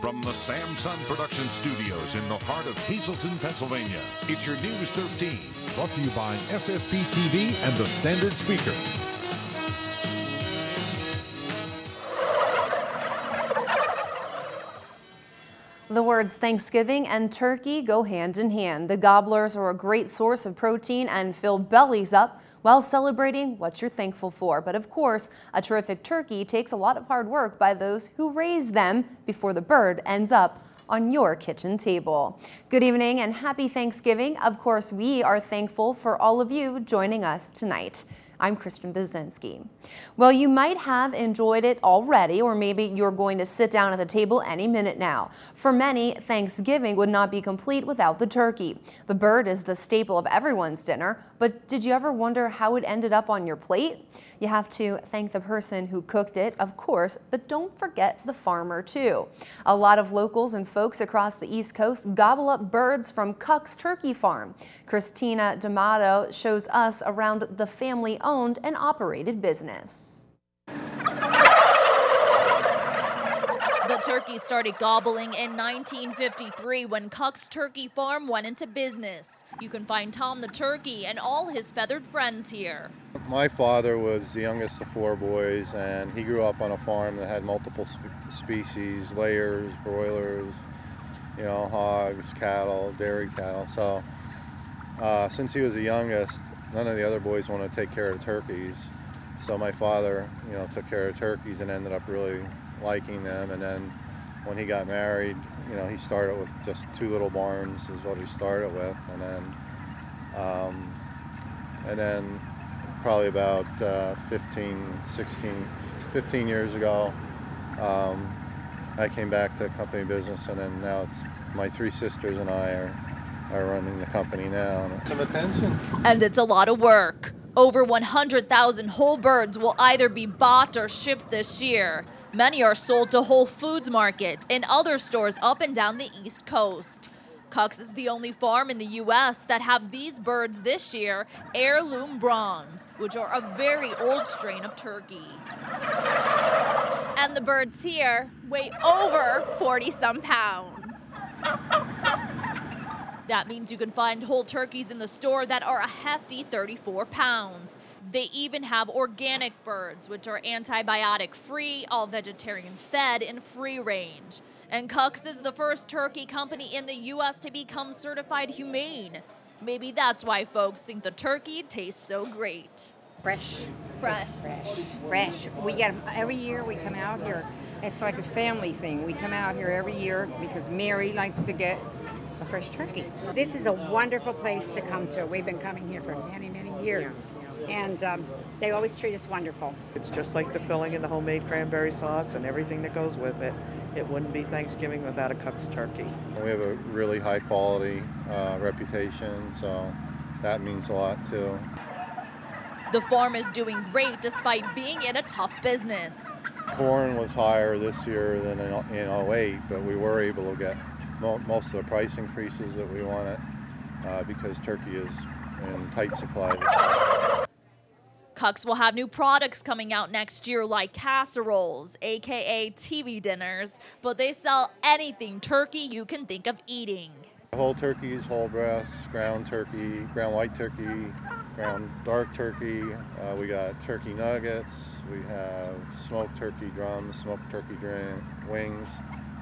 From the Samson Production Studios in the heart of Hazleton, Pennsylvania, it's your News 13. Brought to you by SSP TV and the Standard Speaker. The words Thanksgiving and turkey go hand in hand. The gobblers are a great source of protein and fill bellies up while celebrating what you're thankful for. But of course, a terrific turkey takes a lot of hard work by those who raise them before the bird ends up on your kitchen table. Good evening and happy Thanksgiving. Of course, we are thankful for all of you joining us tonight. I'm Kristen Bazinski. Well, you might have enjoyed it already, or maybe you're going to sit down at the table any minute now. For many, Thanksgiving would not be complete without the turkey. The bird is the staple of everyone's dinner, but did you ever wonder how it ended up on your plate? You have to thank the person who cooked it, of course, but don't forget the farmer too. A lot of locals and folks across the East Coast gobble up birds from Cuck's Turkey Farm. Christina D'Amato shows us around the family-owned and operated business. The turkey started gobbling in 1953 when Cuck's Turkey Farm went into business. You can find Tom the turkey and all his feathered friends here. My father was the youngest of 4 boys, and he grew up on a farm that had multiple species, layers, broilers, you know, hogs, cattle, dairy cattle. So since he was the youngest, none of the other boys wanted to take care of turkeys. So my father, you know, took care of turkeys and ended up really liking them. And then when he got married, you know, he started with just 2 little barns is what he started with. And then probably about 15 years ago, I came back to company business, and then now it's my 3 sisters and I are running the company now. Some attention. And it's a lot of work. Over 100,000 whole birds will either be bought or shipped this year. Many are sold to Whole Foods Market and other stores up and down the East Coast. Cuck's is the only farm in the U.S. that have these birds this year, heirloom bronze, which are a very old strain of turkey. And the birds here weigh over 40-some pounds. That means you can find whole turkeys in the store that are a hefty 34 pounds. They even have organic birds, which are antibiotic-free, all vegetarian-fed, and free-range. And Cuck's is the first turkey company in the U.S. to become certified humane. Maybe that's why folks think the turkey tastes so great. Fresh. Fresh. Fresh. We get them every year. We come out here. It's like a family thing. We come out here every year because Mary likes to get a fresh turkey. This is a wonderful place to come to. We've been coming here for many, many years. And they always treat us wonderful. It's just like the filling in the homemade cranberry sauce and everything that goes with it. It wouldn't be Thanksgiving without a Cuck's turkey. We have a really high quality reputation, so that means a lot too. The farm is doing great despite being in a tough business. Corn was higher this year than in 08, but we were able to get most of the price increases that we wanted because turkey is in tight supply. Cuck's will have new products coming out next year like casseroles, aka TV dinners, but they sell anything turkey you can think of eating. Whole turkeys, whole breasts, ground turkey, ground white turkey, ground dark turkey. We got turkey nuggets. We have smoked turkey drums, smoked turkey wings,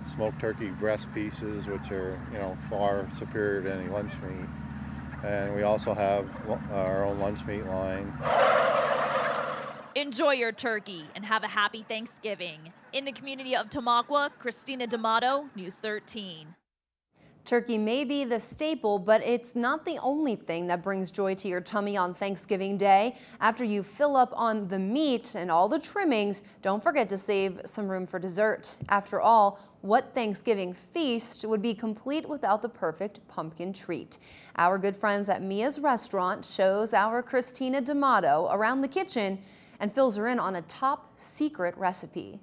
smoked turkey breast pieces, which are, you know, far superior to any lunch meat. And we also have our own lunch meat line. Enjoy your turkey and have a happy Thanksgiving. In the community of Tamaqua, Christina D'Amato, News 13. Turkey may be the staple, but it's not the only thing that brings joy to your tummy on Thanksgiving Day. After you fill up on the meat and all the trimmings, don't forget to save some room for dessert. After all, what Thanksgiving feast would be complete without the perfect pumpkin treat? Our good friends at Mia's Restaurant shows our Christina D'Amato around the kitchen and fills her in on a top secret recipe.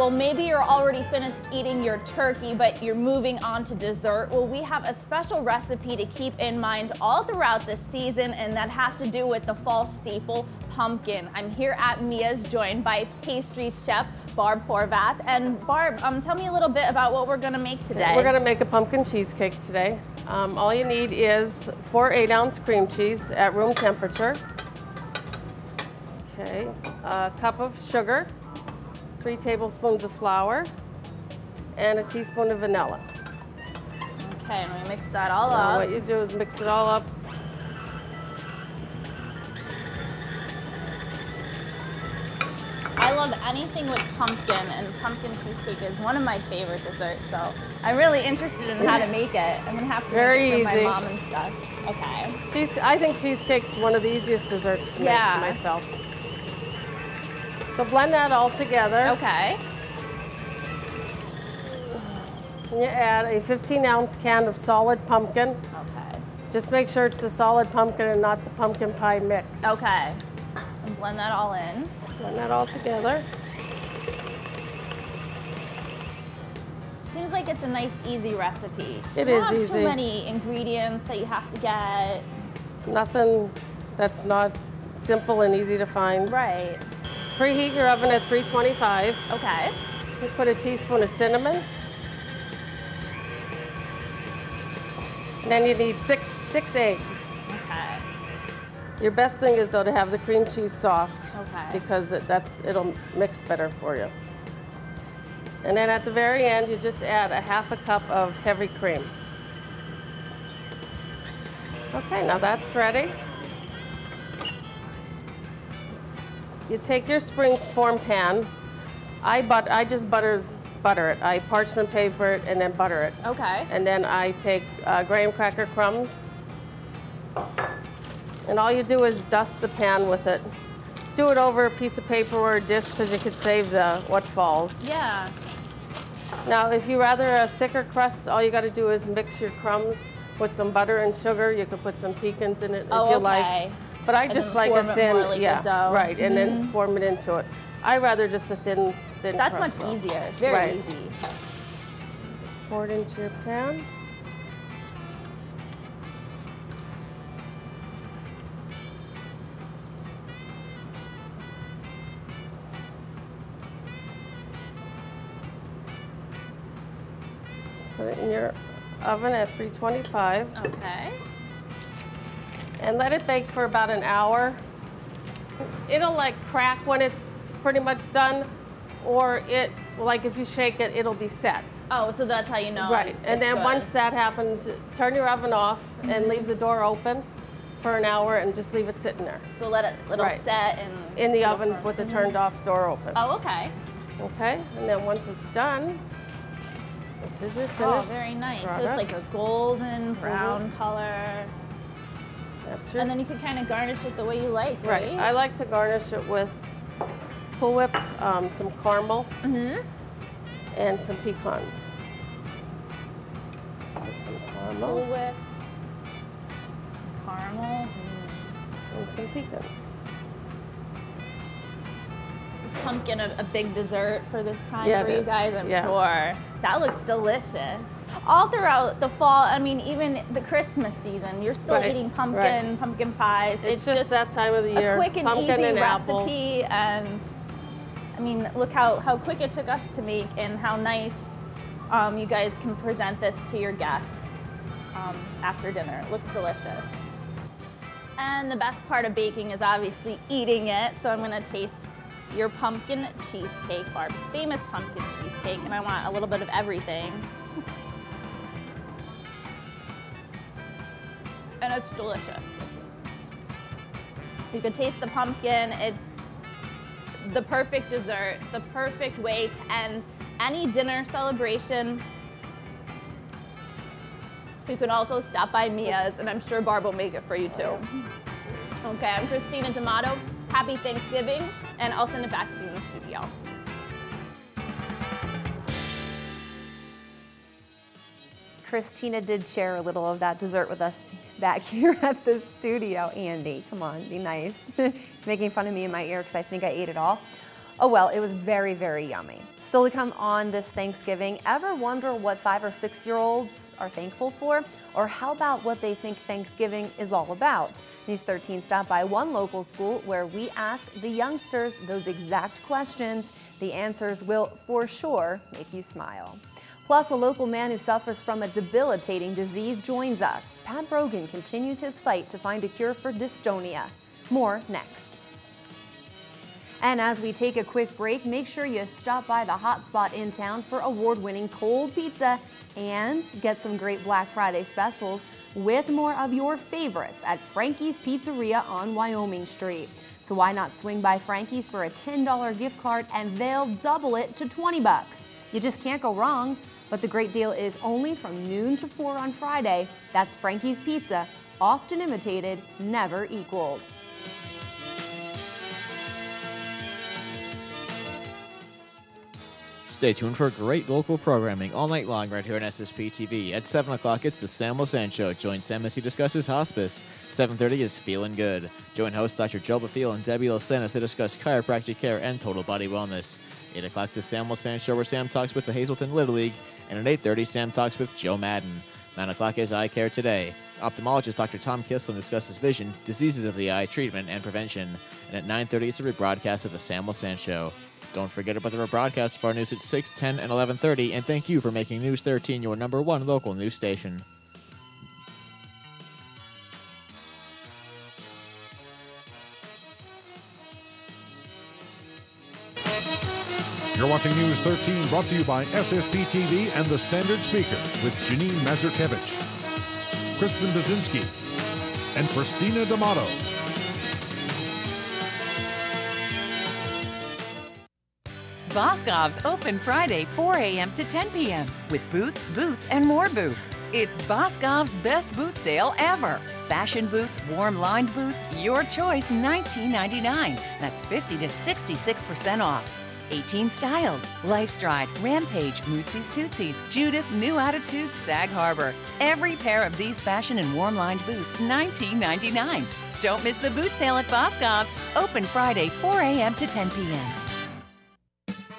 Well, maybe you're already finished eating your turkey, but you're moving on to dessert. Well, we have a special recipe to keep in mind all throughout the season, and that has to do with the fall staple, pumpkin. I'm here at Mia's, joined by pastry chef Barb Horvath. And Barb, tell me a little bit about what we're gonna make today. We're gonna make a pumpkin cheesecake today. All you need is 4 8-ounce cream cheese at room temperature. Okay, a cup of sugar, 3 tablespoons of flour, and a teaspoon of vanilla. Okay, and we mix that all Now up. what you do is mix it all up. I love anything with pumpkin, and pumpkin cheesecake is one of my favorite desserts, so I'm really interested in how to make it. I'm gonna have to Very make it for easy. my mom and stuff. Okay. I think cheesecake's one of the easiest desserts to make for myself. So blend that all together. Okay. And you add a 15-ounce can of solid pumpkin. Okay. Just make sure it's the solid pumpkin and not the pumpkin pie mix. Okay. And blend that all in. Blend that all together. Seems like it's a nice, easy recipe. It Not is easy. too many ingredients that you have to get. Nothing that's not simple and easy to find. Right. Preheat your oven at 325. Okay. You put a teaspoon of cinnamon. And then you need six eggs. Okay. Your best thing is though to have the cream cheese soft. Okay. Because it'll mix better for you. And then at the very end, you just add a half a cup of heavy cream. Okay, now that's ready. You take your spring form pan. I just butter it. I parchment paper it and then butter it. Okay. And then I take graham cracker crumbs. And all you do is dust the pan with it. Do it over a piece of paper or a dish because you could save what falls. Yeah. Now, if you rather a thicker crust, all you got to do is mix your crumbs with some butter and sugar. You could put some pecans in it if you like. But I just like it thin, more like a dough. right, and then form it into it. I rather just a thin That's crust much roll. easier. It's very easy. Just pour it into your pan. Put it in your oven at 325. Okay. And let it bake for about an hour. It'll like crack when it's pretty much done, or like if you shake it, it'll be set. Oh, so that's how you know. Right, and then good. once that happens, turn your oven off and leave the door open for an hour and just leave it sitting there. So let it set and in the oven with the turned off door open. Oh, okay. Okay, and then once it's done, this is your finished Oh, very nice. product. So it's like a golden brown color. That's your, And then you can kind of garnish it the way you like, right? right. I like to garnish it with Cool Whip, some caramel, and some pecans. Put some caramel. Cool Whip, some caramel. And some pecans. Is pumpkin a big dessert for this time Yeah, for it you is. guys? I'm Yeah. sure. That looks delicious. All throughout the fall, I mean, even the Christmas season, you're still eating pumpkin, pumpkin pies. It's just that time of the year. A quick and Pumpkin easy and recipe, and I mean, look how quick it took us to make, and how nice you guys can present this to your guests after dinner. It looks delicious. And the best part of baking is obviously eating it, so I'm gonna taste your pumpkin cheesecake, Barb's famous pumpkin cheesecake, and I want a little bit of everything. And it's delicious. You can taste the pumpkin. It's the perfect dessert, the perfect way to end any dinner celebration. You can also stop by Mia's, and I'm sure Barb will make it for you too. Okay, I'm Christina D'Amato. Happy Thanksgiving, and I'll send it back to you in the studio. Christina did share a little of that dessert with us back here at the studio. Andy, come on, be nice. He's making fun of me in my ear because I think I ate it all. Oh well, it was very, very yummy. Still to come on this Thanksgiving, ever wonder what 5 or 6-year-olds are thankful for? Or how about what they think Thanksgiving is all about? News 13 stopped by one local school where we asked the youngsters those exact questions. The answers will for sure make you smile. Plus, a local man who suffers from a debilitating disease joins us. Pat Brogan continues his fight to find a cure for dystonia. More next. And as we take a quick break, make sure you stop by the hot spot in town for award-winning cold pizza and get some great Black Friday specials with more of your favorites at Frankie's Pizzeria on Wyoming Street. So why not swing by Frankie's for a $10 gift card and they'll double it to $20. You just can't go wrong. But the great deal is only from noon to 4 on Friday. That's Frankie's Pizza, often imitated, never equaled. Stay tuned for great local programming all night long right here on SSP TV. At 7 o'clock, it's the Sam Wilson Show. Join Sam as he discusses hospice. 7:30 is Feeling Good. Join hosts Dr. Joe Bafil and Debbie Losana to discuss chiropractic care and total body wellness. 8 o'clock, the Sam Wilson Show, where Sam talks with the Hazleton Little League. And at 8:30, Sam talks with Joe Madden. 9 o'clock is Eye Care Today. Ophthalmologist Dr. Tom Kislin discusses vision, diseases of the eye, treatment, and prevention. And at 9:30, it's a rebroadcast of the Sam Wilson Show. Don't forget about the rebroadcast of our news at 6, 10, and 11:30. And thank you for making News 13 your #1 local news station. You're watching News 13, brought to you by SSP TV and the Standard Speaker with Janine Mazurkevich, Kristen Bazinski, and Christina D'Amato. Boscov's open Friday, 4 a.m. to 10 p.m. with boots, boots, and more boots. It's Boscov's best boot sale ever. Fashion boots, warm-lined boots, your choice, $19.99. That's 50 to 66% off. 18 styles, Lifestride, Rampage, Mootsies Tootsies, Judith, New Attitude, Sag Harbor. Every pair of these fashion and warm-lined boots, $19.99. Don't miss the boot sale at Boscov's. Open Friday, 4 a.m. to 10 p.m.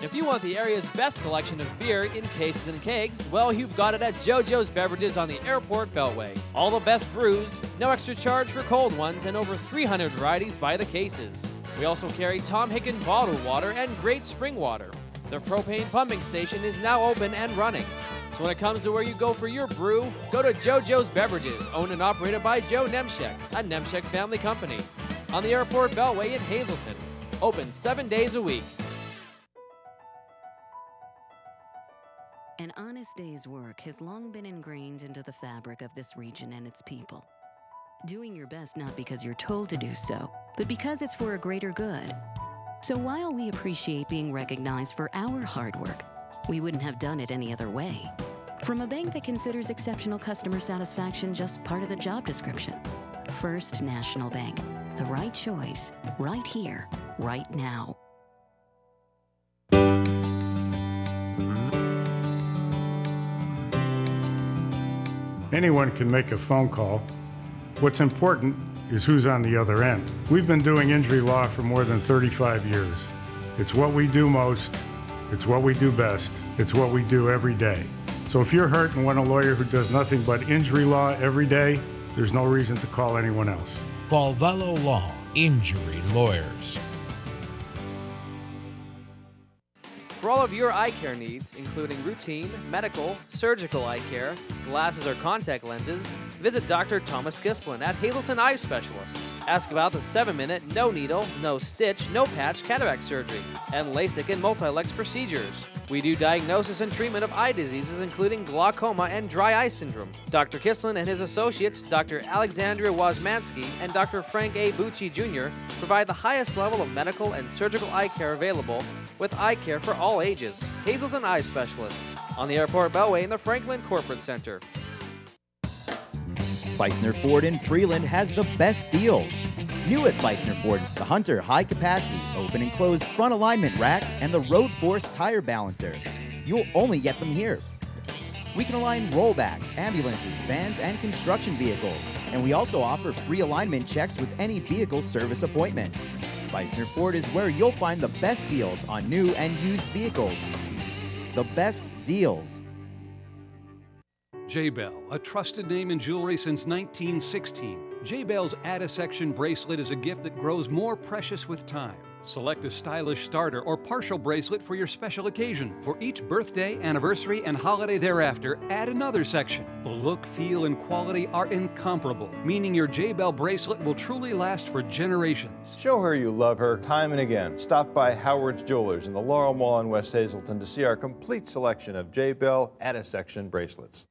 If you want the area's best selection of beer in cases and kegs, well, you've got it at JoJo's Beverages on the Airport Beltway. All the best brews, no extra charge for cold ones, and over 300 varieties by the cases. We also carry Tom Hicken bottled water and great spring water. The propane pumping station is now open and running. So when it comes to where you go for your brew, go to JoJo's Beverages, owned and operated by Joe Nemchek, a Nemchek family company. On the Airport Beltway in Hazleton. Open 7 days a week. An honest day's work has long been ingrained into the fabric of this region and its people. Doing your best not because you're told to do so, but because it's for a greater good. So while we appreciate being recognized for our hard work, we wouldn't have done it any other way. From a bank that considers exceptional customer satisfaction just part of the job description. First National Bank, the right choice, right here, right now. Anyone can make a phone call. What's important is who's on the other end. We've been doing injury law for more than 35 years. It's what we do most, it's what we do best, it's what we do every day. So if you're hurt and want a lawyer who does nothing but injury law every day, there's no reason to call anyone else. Call Velo Law, Injury Lawyers. For all of your eye care needs, including routine, medical, surgical eye care, glasses or contact lenses, visit Dr. Thomas Kislin at Hazleton Eye Specialists. Ask about the 7-minute, no needle, no stitch, no patch cataract surgery, and LASIK and multi-lex procedures. We do diagnosis and treatment of eye diseases, including glaucoma and dry eye syndrome. Dr. Kislin and his associates, Dr. Alexandria Wozmansky and Dr. Frank A. Bucci Jr., provide the highest level of medical and surgical eye care available, with eye care for all ages. Hazleton Eye Specialists on the Airport Beltway in the Franklin Corporate Center. Feisner Ford in Freeland has the best deals. New at Feisner Ford, the Hunter High Capacity Open and Closed Front Alignment Rack and the Road Force Tire Balancer. You'll only get them here. We can align rollbacks, ambulances, vans, and construction vehicles. And we also offer free alignment checks with any vehicle service appointment. Feisner Ford is where you'll find the best deals on new and used vehicles. The best deals. J-Bell, a trusted name in jewelry since 1916. J-Bell's Add-a-Section bracelet is a gift that grows more precious with time. Select a stylish starter or partial bracelet for your special occasion. For each birthday, anniversary, and holiday thereafter, add another section. The look, feel, and quality are incomparable, meaning your J-Bell bracelet will truly last for generations. Show her you love her time and again. Stop by Howard's Jewelers in the Laurel Mall in West Hazleton to see our complete selection of J-Bell Add-a-Section bracelets.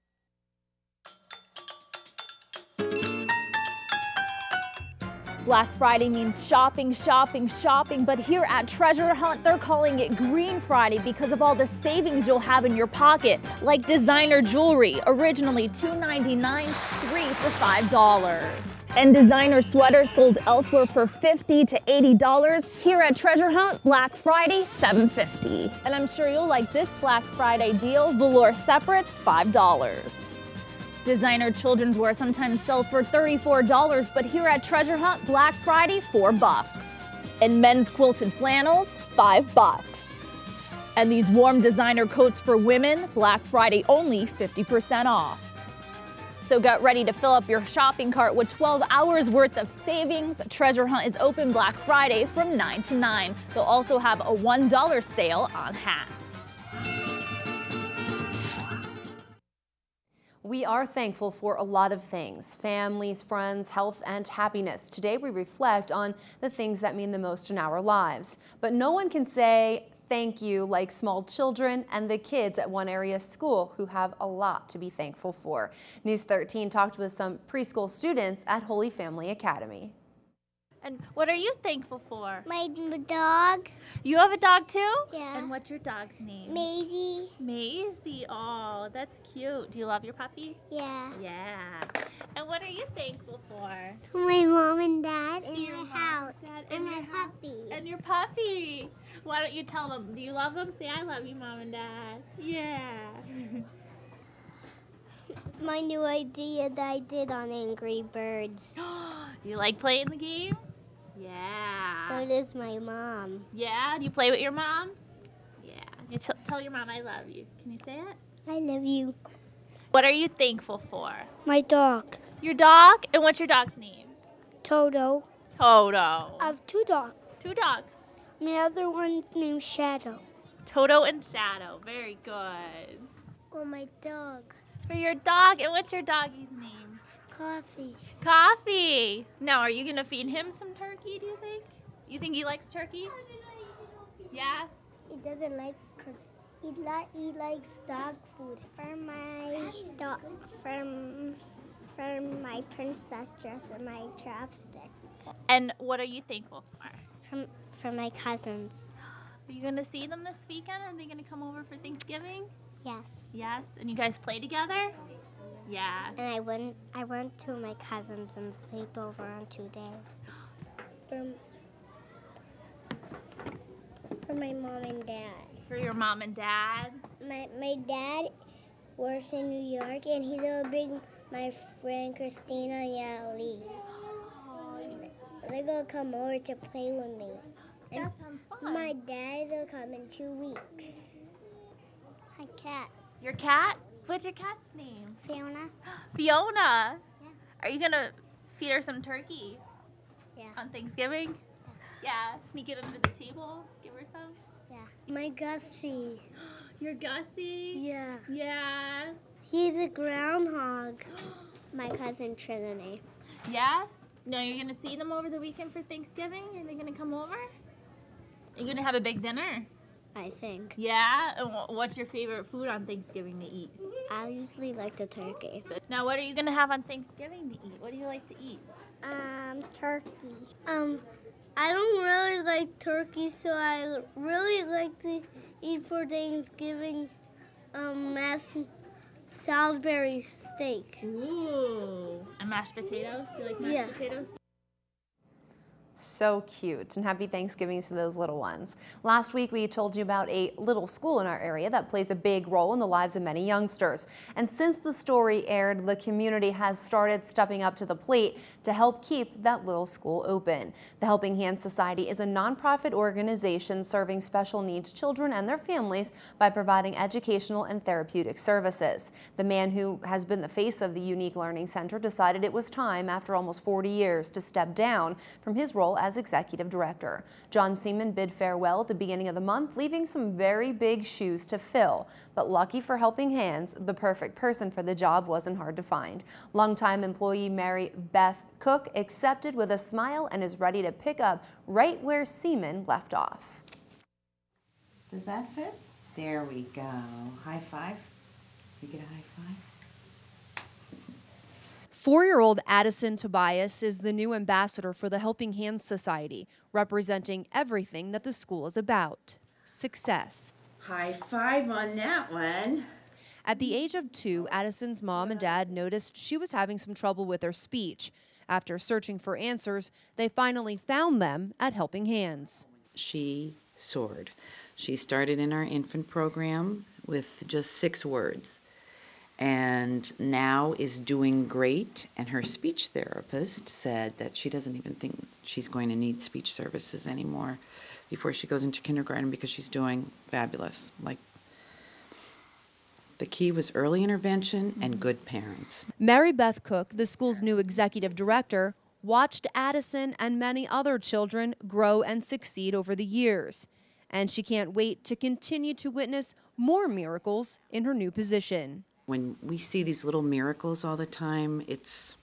Black Friday means shopping, shopping, shopping, but here at Treasure Hunt, they're calling it Green Friday because of all the savings you'll have in your pocket, like designer jewelry, originally $2.99, 3 for $5. And designer sweaters sold elsewhere for $50 to $80. Here at Treasure Hunt, Black Friday, $7.50. And I'm sure you'll like this Black Friday deal, velour separates, $5. Designer children's wear sometimes sell for $34, but here at Treasure Hunt, Black Friday, $4. And men's quilted flannels, $5. And these warm designer coats for women, Black Friday only 50% off. So get ready to fill up your shopping cart with 12 hours worth of savings. Treasure Hunt is open Black Friday from 9 to 9. They'll also have a $1 sale on hats. We are thankful for a lot of things: families, friends, health, and happiness. Today we reflect on the things that mean the most in our lives. But no one can say thank you like small children and the kids at one area school who have a lot to be thankful for. News 13 talked with some preschool students at Holy Family Academy. And what are you thankful for? My dog. You have a dog too? Yeah. And what's your dog's name? Maisie. Maisie. Oh, that's cute. Do you love your puppy? Yeah. Yeah. And what are you thankful for? My mom and dad and Your my mom, house dad, and my your puppy. And your puppy. Why don't you tell them? Do you love them? Say, I love you, Mom and Dad. Yeah. My new idea that I did on Angry Birds. Do you like playing the game? Yeah. So does my mom. Yeah? Do you play with your mom? Yeah. You tell your mom I love you. Can you say it? I love you. What are you thankful for? My dog. Your dog? And what's your dog's name? Toto. Toto. I have 2 dogs. 2 dogs. My other one's named Shadow. Toto and Shadow. Very good. Oh, my dog. For your dog. And what's your doggy's name? Coffee. Coffee. Now, are you going to feed him some turkey, do you think? You think he likes turkey? Yeah? He doesn't like turkey. He likes dog food. For my dog, for my princess dress and my chapstick. And what are you thankful for? For my cousins. Are you going to see them this weekend? Are they going to come over for Thanksgiving? Yes. Yes? And you guys play together? Yeah. And I went to my cousins and sleep over on 2 days. For my mom and dad. For your mom and dad? My dad works in New York, and he's gonna bring my friend Christina and Yali. They're gonna come over to play with me. And that sounds fun. My dad is gonna come in 2 weeks. Hi, cat. Your cat? What's your cat's name? Fiona. Fiona? Yeah. Are you going to feed her some turkey? Yeah. On Thanksgiving? Yeah. Sneak it under the table? Give her some? Yeah. My Gussie. Your Gussie? Yeah. Yeah. He's a groundhog. My cousin Trinity. Yeah? No, you're going to see them over the weekend for Thanksgiving? Are they going to come over? Are you going to have a big dinner? I think. Yeah? And what's your favorite food on Thanksgiving to eat? I usually like the turkey. Now, what are you going to have on Thanksgiving to eat? What do you like to eat? Turkey. I don't really like turkey, so I really like to eat for Thanksgiving mashed Salisbury steak. Ooh. And mashed potatoes? Do you like mashed potatoes? So cute, and happy Thanksgiving to those little ones. Last week we told you about a little school in our area that plays a big role in the lives of many youngsters. And since the story aired, the community has started stepping up to the plate to help keep that little school open. The Helping Hands Society is a nonprofit organization serving special needs children and their families by providing educational and therapeutic services. The man who has been the face of the Unique Learning Center decided it was time after almost 40 years to step down from his role as executive director. John Seaman bid farewell at the beginning of the month, leaving some very big shoes to fill. But lucky for Helping Hands, the perfect person for the job wasn't hard to find. Longtime employee Mary Beth Cook accepted with a smile and is ready to pick up right where Seaman left off. Does that fit? There we go. High five. You get a high five? 4-year-old Addison Tobias is the new ambassador for the Helping Hands Society, representing everything that the school is about. Success. High five on that one. At the age of 2, Addison's mom and dad noticed she was having some trouble with her speech. After searching for answers, they finally found them at Helping Hands. She soared. She started in our infant program with just 6 words. And now is doing great, and her speech therapist said that she doesn't even think she's going to need speech services anymore before she goes into kindergarten because she's doing fabulous. Like, the key was early intervention and good parents. Mary Beth Cook, the school's new executive director, watched Addison and many other children grow and succeed over the years. And she can't wait to continue to witness more miracles in her new position. When we see these little miracles all the time, it's,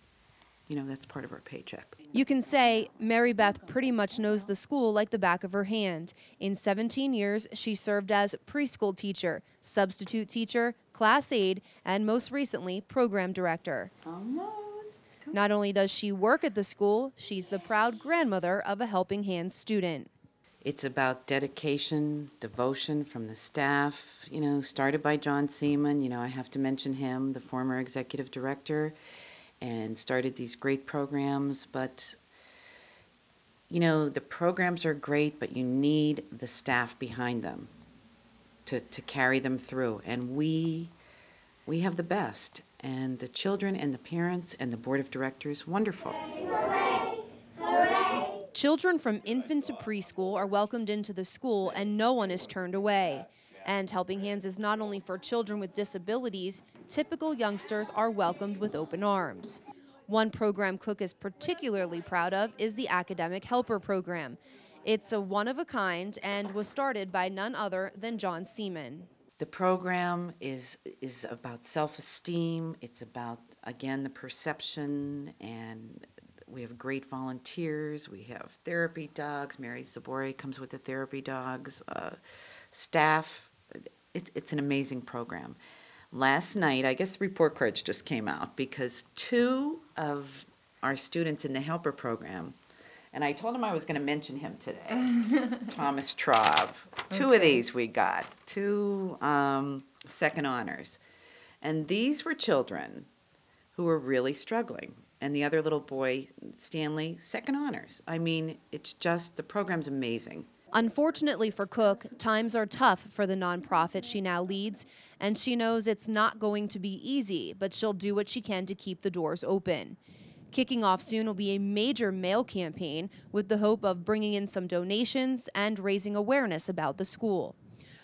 you know, that's part of our paycheck. You can say Mary Beth pretty much knows the school like the back of her hand. In 17 years, she served as preschool teacher, substitute teacher, class aide, and most recently, program director. Not only does she work at the school, she's the proud grandmother of a Helping Hands student. It's about dedication, devotion from the staff, you know, started by John Seaman. You know, I have to mention him, the former executive director, and started these great programs. But, you know, the programs are great, but you need the staff behind them to carry them through. And we have the best. And the children and the parents and the board of directors, wonderful. Children from infant to preschool are welcomed into the school and no one is turned away. And Helping Hands is not only for children with disabilities, typical youngsters are welcomed with open arms. One program Cook is particularly proud of is the Academic Helper Program. It's a one-of-a-kind and was started by none other than John Seaman. The program is about self-esteem. It's about, again, the perception, and we have great volunteers. We have therapy dogs. Mary Zabore comes with the therapy dogs. Staff, it's an amazing program. Last night, I guess the report cards just came out because 2 of our students in the helper program, and I told him I was going to mention him today, Thomas Traub. 2 of these we got, 2 second honors. And these were children who were really struggling. And the other little boy, Stanley, second honors. I mean, it's just, the program's amazing. Unfortunately for Cook, times are tough for the nonprofit she now leads, and she knows it's not going to be easy, but she'll do what she can to keep the doors open. Kicking off soon will be a major mail campaign with the hope of bringing in some donations and raising awareness about the school.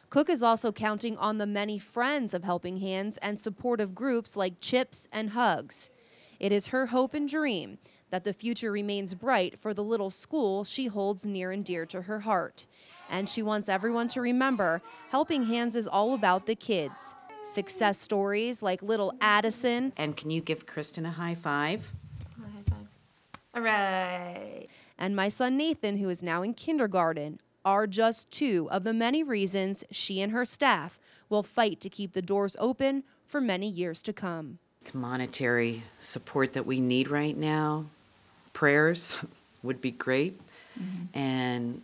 Cook is also counting on the many friends of Helping Hands and supportive groups like Chips and Hugs. It is her hope and dream that the future remains bright for the little school she holds near and dear to her heart. And she wants everyone to remember Helping Hands is all about the kids. Success stories like little Addison. And can you give Kristen a high five? High five. All right. And my son Nathan, who is now in kindergarten, are just 2 of the many reasons she and her staff will fight to keep the doors open for many years to come. It's monetary support that we need right now. Prayers would be great. And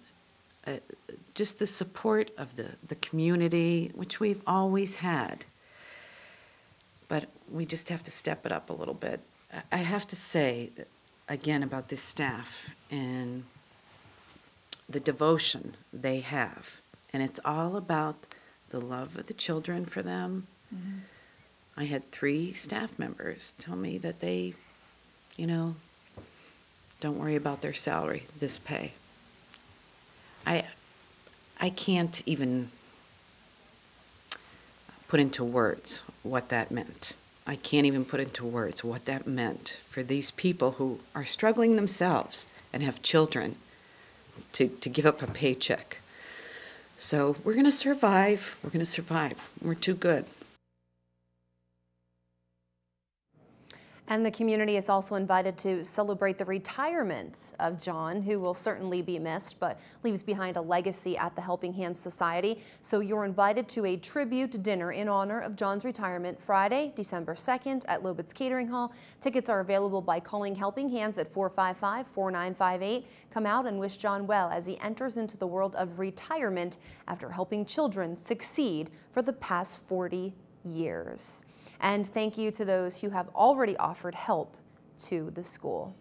just the support of the community, which we've always had. But we just have to step it up a little bit. I have to say, again, about this staff, and the devotion they have. And it's all about the love of the children for them. Mm-hmm. I had 3 staff members tell me that they, you know, don't worry about their salary, this pay. I can't even put into words what that meant. I can't even put into words what that meant for these people who are struggling themselves and have children to give up a paycheck. So we're going to survive. We're going to survive. We're too good. And the community is also invited to celebrate the retirement of John, who will certainly be missed, but leaves behind a legacy at the Helping Hands Society. So you're invited to a tribute dinner in honor of John's retirement Friday, December 2nd at Lobitz Catering Hall. Tickets are available by calling Helping Hands at 455-4958. Come out and wish John well as he enters into the world of retirement after helping children succeed for the past 40 years. And thank you to those who have already offered help to the school.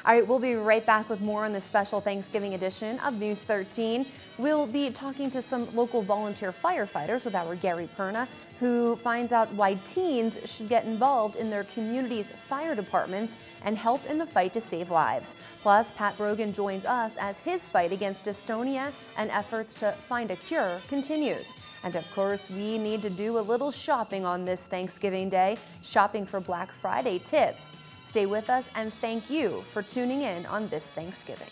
All right, we'll be right back with more on the special Thanksgiving edition of News 13. We'll be talking to some local volunteer firefighters with our Gary Perna, who finds out why teens should get involved in their community's fire departments and help in the fight to save lives. Plus, Pat Brogan joins us as his fight against dystonia and efforts to find a cure continues. And of course, we need to do a little shopping on this Thanksgiving Day, shopping for Black Friday tips. Stay with us, and thank you for tuning in on this Thanksgiving.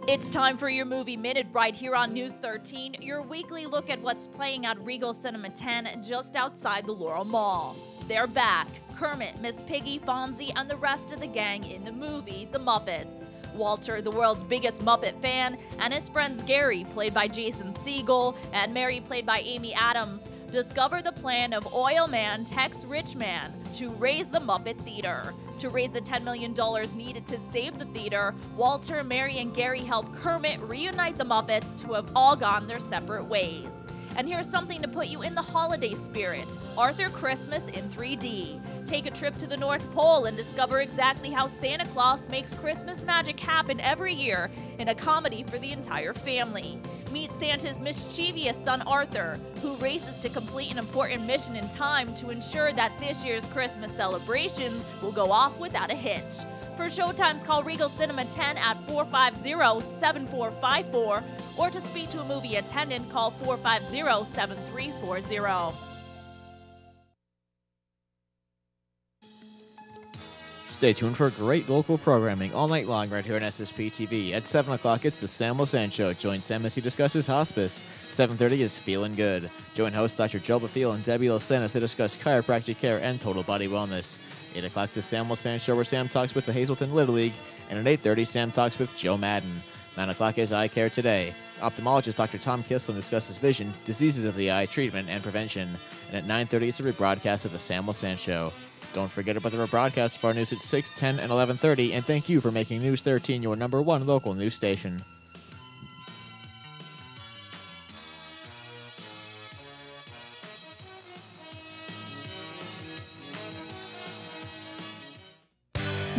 It's time for your Movie Minute right here on News 13, your weekly look at what's playing at Regal Cinema 10 just outside the Laurel Mall. They're back. Kermit, Miss Piggy, Fonzie, and the rest of the gang in the movie The Muppets. Walter, the world's biggest Muppet fan, and his friends Gary, played by Jason Segel, and Mary, played by Amy Adams, discover the plan of Oil Man Tex Richman to raise the Muppet Theater. To raise the $10 million needed to save the theater, Walter, Mary, and Gary help Kermit reunite the Muppets, who have all gone their separate ways. And here's something to put you in the holiday spirit: Arthur Christmas in 3D. Take a trip to the North Pole and discover exactly how Santa Claus makes Christmas magic happen every year in a comedy for the entire family. Meet Santa's mischievous son Arthur, who races to complete an important mission in time to ensure that this year's Christmas celebrations will go off without a hitch. For showtimes, call Regal Cinema 10 at 450-7454, or to speak to a movie attendant, call 450-7340. Stay tuned for great local programming all night long right here on SSP TV. At 7 o'clock, it's the Sam Losan Show. Join Sam as he discusses hospice. 7:30 is Feeling Good. Join hosts Dr. Joe Bafil and Debbie Losan as they discuss chiropractic care and total body wellness. 8 o'clock, the Sam Losan Show, where Sam talks with the Hazleton Little League. And at 8:30, Sam talks with Joe Madden. 9 o'clock is Eye Care Today. Ophthalmologist Dr. Tom Kislin discusses vision, diseases of the eye, treatment, and prevention. And at 9:30, it's a rebroadcast of the Sam Losan Show. Don't forget about the rebroadcast of our news at 6, 10, and 11:30. And thank you for making News 13 your #1 local news station.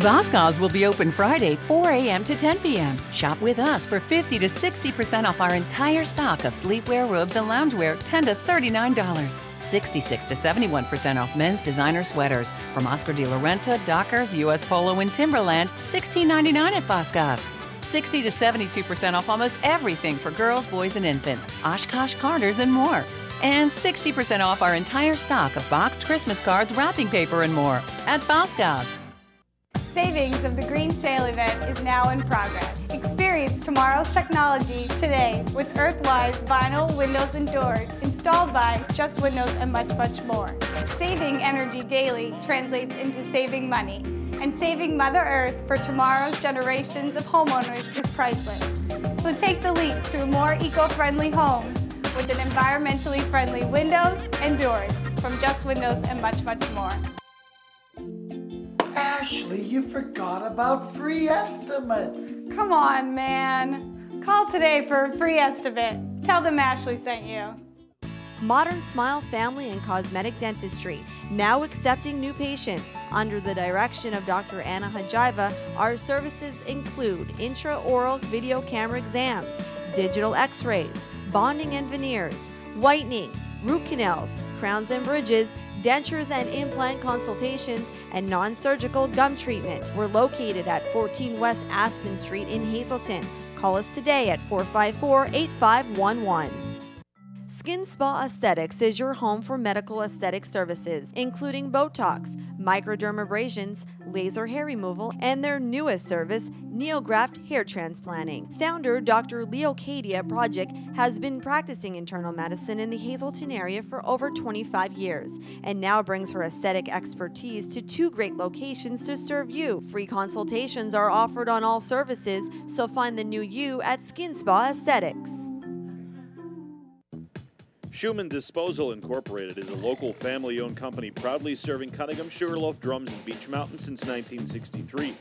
Boscov's will be open Friday, 4 a.m. to 10 p.m. Shop with us for 50 to 60% off our entire stock of sleepwear, robes, and loungewear, $10 to $39. 66 to 71% off men's designer sweaters from Oscar de la Renta, Dockers, U.S. Polo, and Timberland, $16.99 at Boscov's. 60 to 72% off almost everything for girls, boys, and infants, Oshkosh Carters, and more. And 60% off our entire stock of boxed Christmas cards, wrapping paper, and more at Boscov's. Savings of the Green Sale event is now in progress. Experience tomorrow's technology today with Earthwise vinyl windows and doors installed by Just Windows and much, much more. Saving energy daily translates into saving money. And saving Mother Earth for tomorrow's generations of homeowners is priceless. So take the leap to more eco-friendly homes with an environmentally friendly windows and doors from Just Windows and much, much more. Ashley, you forgot about free estimates. Come on, man. Call today for a free estimate. Tell them Ashley sent you. Modern Smile Family and Cosmetic Dentistry, now accepting new patients. Under the direction of Dr. Anna Hajiva, our services include intraoral video camera exams, digital x-rays, bonding and veneers, whitening, root canals, crowns and bridges, dentures and implant consultations, and non-surgical gum treatment. We're located at 14 West Aspen Street in Hazleton. Call us today at 454-8511. Skin Spa Aesthetics is your home for medical aesthetic services, including Botox, microdermabrasions, laser hair removal, and their newest service, NeoGraft hair transplanting. Founder Dr. Leo Cadia Project has been practicing internal medicine in the Hazleton area for over 25 years and now brings her aesthetic expertise to 2 great locations to serve you. Free consultations are offered on all services, so find the new you at Skin Spa Aesthetics. Schumann Disposal Incorporated is a local family-owned company proudly serving Cunningham, Sugarloaf, Drums, and Beech Mountain since 1963.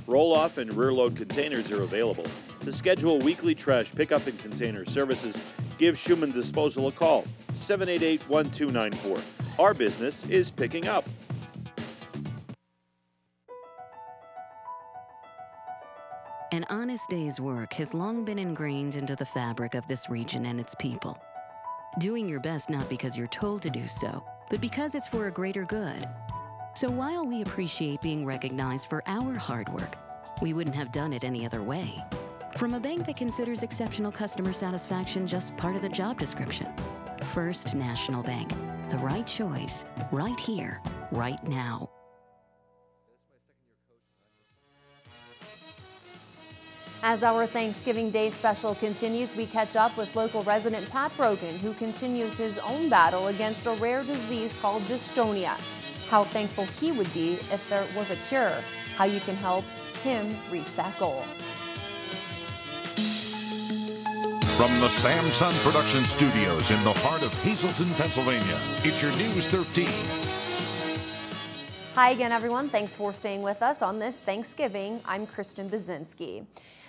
Roll-off and rear-load containers are available. To schedule weekly trash pickup and container services, give Schumann Disposal a call, 788-1294. Our business is picking up. An honest day's work has long been ingrained into the fabric of this region and its people. Doing your best not because you're told to do so, but because it's for a greater good. So while we appreciate being recognized for our hard work, we wouldn't have done it any other way. From a bank that considers exceptional customer satisfaction just part of the job description. First National Bank, the right choice, right here, right now. As our Thanksgiving Day special continues, we catch up with local resident Pat Brogan, who continues his own battle against a rare disease called dystonia. How thankful he would be if there was a cure, how you can help him reach that goal. From the Samson Production Studios in the heart of Hazleton, Pennsylvania, it's your News 13. Hi again, everyone. Thanks for staying with us on this Thanksgiving. I'm Kristen Bazinski.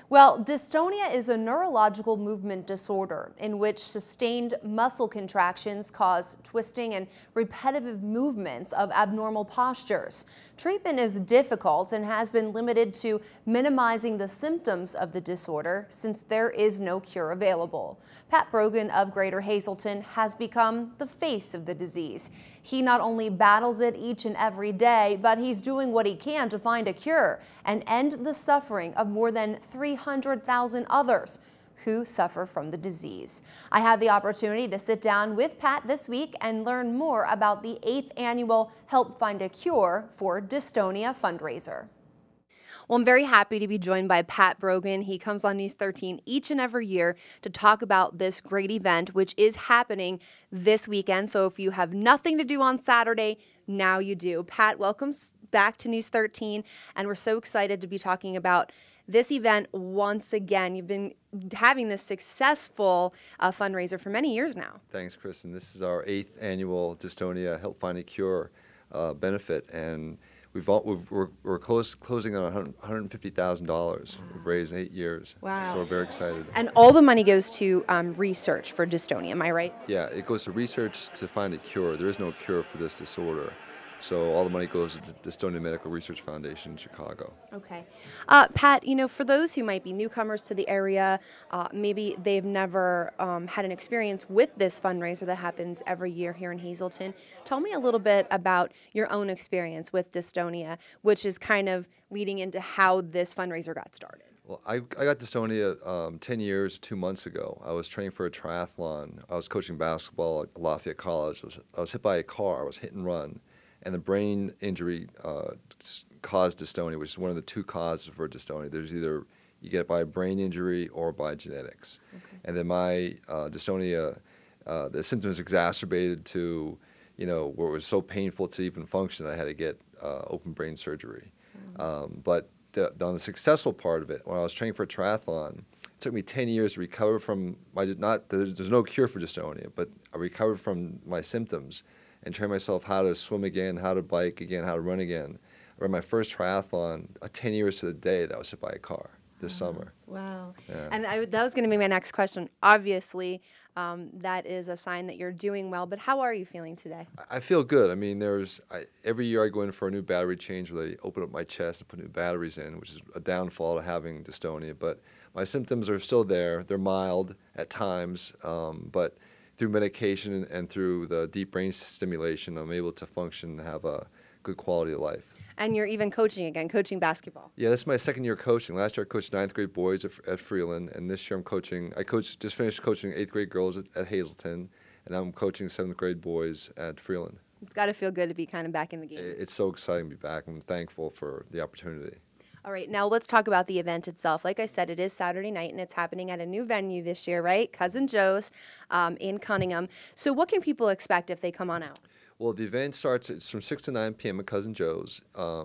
Well, dystonia is a neurological movement disorder in which sustained muscle contractions cause twisting and repetitive movements of abnormal postures. Treatment is difficult and has been limited to minimizing the symptoms of the disorder since there is no cure available. Pat Brogan of Greater Hazleton has become the face of the disease. He not only battles it each and every day, but he's doing what he can to find a cure and end the suffering of more than 300,000 others who suffer from the disease. I had the opportunity to sit down with Pat this week and learn more about the 8th annual Help Find a Cure for Dystonia fundraiser. Well, I'm very happy to be joined by Pat Brogan. He comes on News 13 each and every year to talk about this great event, which is happening this weekend. So if you have nothing to do on Saturday, now you do. Pat, welcome back to News 13, and we're so excited to be talking about this event once again. You've been having this successful fundraiser for many years now. Thanks, Kristen. This is our 8th annual Dystonia Help Find a Cure benefit, and we're closing on $150,000. We've raised in 8 years. Wow. So we're very excited. And all the money goes to research for dystonia, am I right? Yeah, it goes to research to find a cure. There is no cure for this disorder. So all the money goes to the Dystonia Medical Research Foundation in Chicago. Okay. Pat, you know, for those who might be newcomers to the area, maybe they've never had an experience with this fundraiser that happens every year here in Hazleton. Tell me a little bit about your own experience with dystonia, which is kind of leading into how this fundraiser got started. Well, I got dystonia 10 years, 2 months ago. I was training for a triathlon. I was coaching basketball at Lafayette College. I was hit by a car. I was hit and run. And the brain injury caused dystonia, which is one of the 2 causes for dystonia. There's either you get it by a brain injury or by genetics. Okay. And then my dystonia, the symptoms exacerbated to, you know, where it was so painful to even function, I had to get open brain surgery. But on the successful part of it, when I was training for a triathlon, it took me 10 years to recover from there's no cure for dystonia, but I recovered from my symptoms and train myself how to swim again, how to bike again, how to run again. I ran my first triathlon 10 years to the day that I was hit by a car. this summer. Wow. Yeah. And that was going to be my next question. Obviously, that is a sign that you're doing well, but how are you feeling today? I feel good. I mean, every year I go in for a new battery change where they open up my chest and put new batteries in, which is a downfall to having dystonia. But my symptoms are still there. They're mild at times, but through medication and through the deep brain stimulation, I'm able to function and have a good quality of life. And you're even coaching again, coaching basketball. Yeah, this is my second year coaching. Last year I coached 9th grade boys at Freeland, and this year just finished coaching 8th grade girls at Hazleton, and I'm coaching 7th grade boys at Freeland. It's got to feel good to be kind of back in the game. It's so exciting to be back. I'm thankful for the opportunity. All right, now let's talk about the event itself. Like I said, it is Saturday night, and it's happening at a new venue this year, right? Cousin Joe's in Cunningham. So what can people expect if they come on out? Well, the event it's from 6 to 9 p.m. at Cousin Joe's.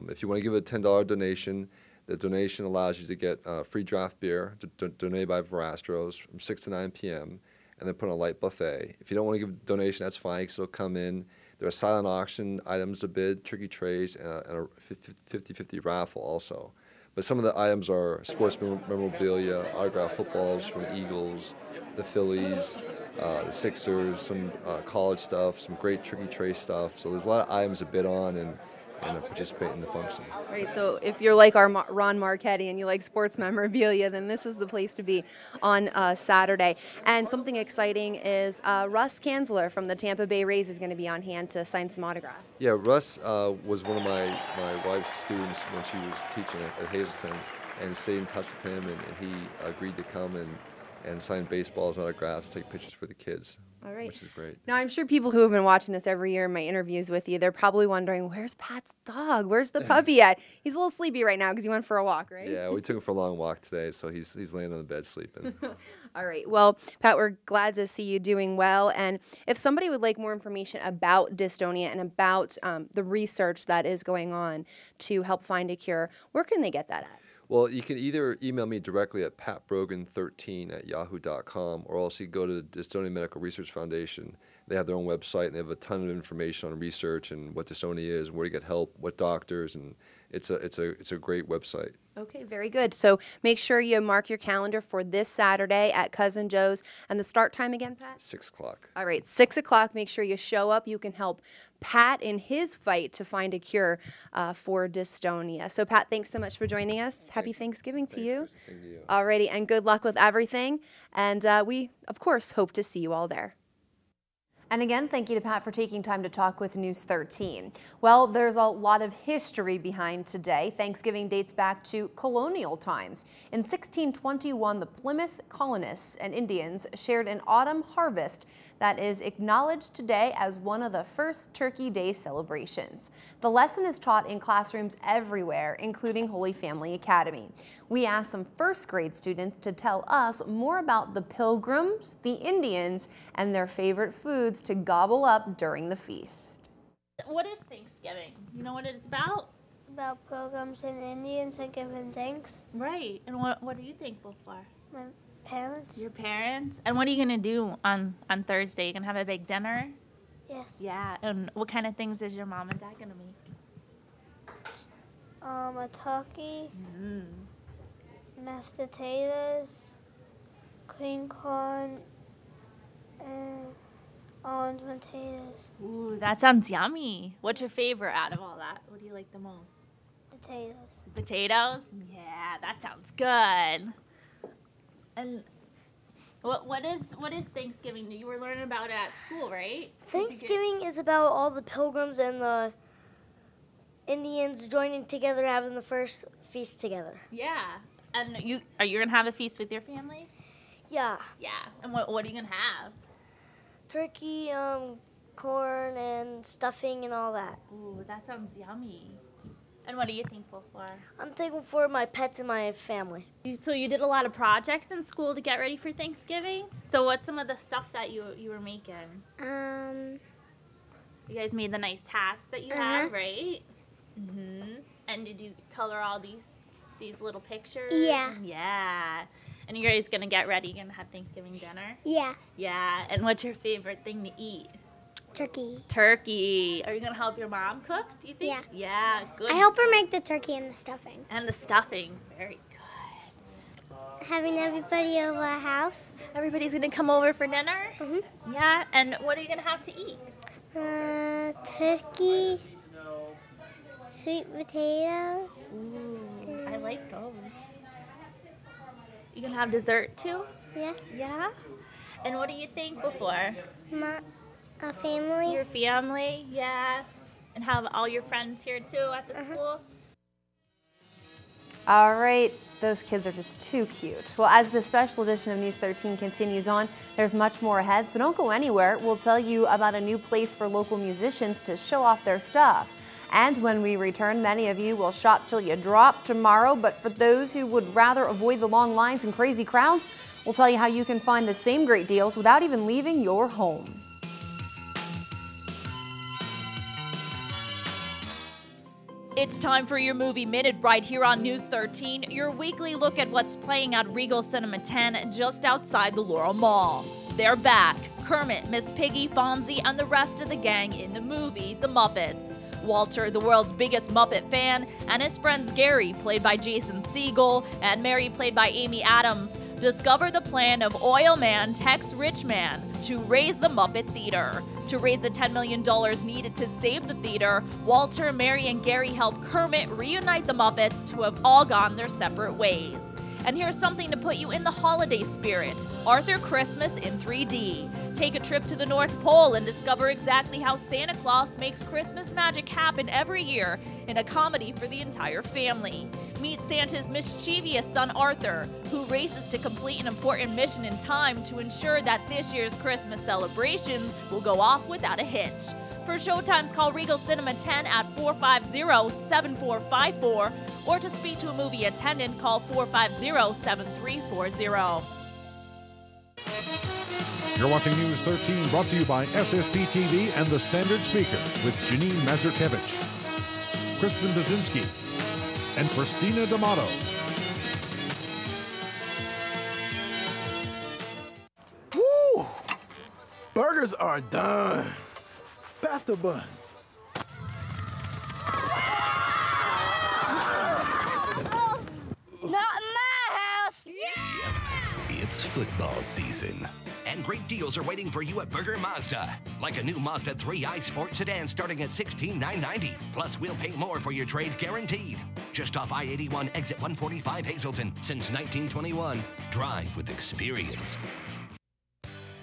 If you want to give a $10 donation, the donation allows you to get free draft beer donated by Verastros from 6 to 9 p.m. and then put on a light buffet. If you don't want to give a donation, that's fine. You can still come in. There are silent auction items to bid, turkey trays, and a 50-50 raffle also. But some of the items are sports memorabilia, autographed footballs from the Eagles, the Phillies, the Sixers, some college stuff, some great turkey tray stuff. So there's a lot of items to bid on and participate in the function. Right, so if you're like our Ron Marchetti and you like sports memorabilia, then this is the place to be on Saturday. And something exciting is Russ Kanzler from the Tampa Bay Rays is going to be on hand to sign some autographs. Yeah, Russ was one of my wife's students when she was teaching at Hazleton, and stayed in touch with him, and he agreed to come and sign baseballs and autographs, take pictures for the kids. All right. Which is great. Now, I'm sure people who have been watching this every year in my interviews with you, they're probably wondering, where's Pat's dog? Where's the puppy at? He's a little sleepy right now because he went for a walk, right? Yeah, we took him for a long walk today, so he's laying on the bed sleeping. All right. Well, Pat, we're glad to see you doing well. And if somebody would like more information about dystonia and about the research that is going on to help find a cure, where can they get that at? Well, you can either email me directly at patbrogan13@yahoo.com, or also you go to the Dystonia Medical Research Foundation. They have their own website, and they have a ton of information on research and what dystonia is, where to get help, what doctors, and it's a great website. Okay, very good. So make sure you mark your calendar for this Saturday at Cousin Joe's. And the start time again, Pat? 6 o'clock. All right, 6 o'clock. Make sure you show up. You can help Pat in his fight to find a cure for dystonia. So, Pat, thanks so much for joining us. Happy Thanksgiving to you. Thank you. All righty, and good luck with everything. And we, of course, hope to see you all there. And again, thank you to Pat for taking time to talk with News 13. Well, there's a lot of history behind today. Thanksgiving dates back to colonial times. In 1621, the Plymouth colonists and Indians shared an autumn harvest that is acknowledged today as one of the first Turkey Day celebrations. The lesson is taught in classrooms everywhere, including Holy Family Academy. We asked some first grade students to tell us more about the Pilgrims, the Indians, and their favorite foods to gobble up during the feast. What is Thanksgiving? You know what it's about? About Pilgrims and Indians and giving thanks. Right. And what are you thankful for? My parents. Your parents? And what are you going to do on Thursday? You going to have a big dinner? Yes. Yeah. And what kind of things is your mom and dad going to make? A turkey, mashed potatoes, cream corn, and orange potatoes. Ooh, that sounds yummy. What's your favorite out of all that? What do you like the most? Potatoes. Potatoes? Yeah, that sounds good. And what is Thanksgiving? You were learning about it at school, right? Thanksgiving is about all the Pilgrims and the Indians joining together, having the first feast together. Yeah. And are you gonna have a feast with your family? Yeah. Yeah. And what are you gonna have? Turkey, corn, and stuffing and all that. Ooh, that sounds yummy. And what are you thankful for? I'm thankful for my pets and my family. So you did a lot of projects in school to get ready for Thanksgiving? So what's some of the stuff that you were making? You guys made the nice hats that you have, right? And did you color all these little pictures? Yeah. Yeah. And you guys gonna get ready, gonna have Thanksgiving dinner? Yeah. Yeah. And what's your favorite thing to eat? Turkey. Turkey. Are you gonna help your mom cook, do you think? Yeah. Yeah, good. I help her make the turkey and the stuffing. And the stuffing. Very good. Having everybody over our house. Everybody's gonna come over for dinner? Mm-hmm. Yeah, and what are you gonna have to eat? Turkey, sweet potatoes. Ooh, I like those. You gonna have dessert too? Yes. Yeah? And what are you thankful for? Our family. Your family, yeah. And have all your friends here too at the school? All right, those kids are just too cute. Well, as the special edition of News 13 continues on, there's much more ahead, so don't go anywhere. We'll tell you about a new place for local musicians to show off their stuff. And when we return, many of you will shop till you drop tomorrow, but for those who would rather avoid the long lines and crazy crowds, we'll tell you how you can find the same great deals without even leaving your home. It's time for your Movie Minute right here on News 13, your weekly look at what's playing at Regal Cinema 10 just outside the Laurel Mall. They're back. Kermit, Miss Piggy, Fonzie, and the rest of the gang in the movie The Muppets. Walter, the world's biggest Muppet fan, and his friends Gary, played by Jason Segel, and Mary, played by Amy Adams, discover the plan of Oil Man Tex Richman to raise the Muppet Theater. To raise the $10 million needed to save the theater, Walter, Mary, and Gary help Kermit reunite the Muppets who have all gone their separate ways. And here's something to put you in the holiday spirit: Arthur Christmas in 3D. Take a trip to the North Pole and discover exactly how Santa Claus makes Christmas magic happen every year in a comedy for the entire family. Meet Santa's mischievous son Arthur, who races to complete an important mission in time to ensure that this year's Christmas celebrations will go off without a hitch. For showtimes, call Regal Cinema 10 at 450-7454, or to speak to a movie attendant, call 450-7340. You're watching News 13, brought to you by SSP TV and the Standard Speaker with Janine Mazurkevich, Kristen Bazinski, and Christina D'Amato. Woo! Burgers are done. Pass the buns. Not in my house! It's football season. And great deals are waiting for you at Berger Mazda. Like a new Mazda 3i Sport Sedan starting at $16,990. Plus, we'll pay more for your trade guaranteed. Just off I-81, exit 145 Hazleton. Since 1921. Drive with experience.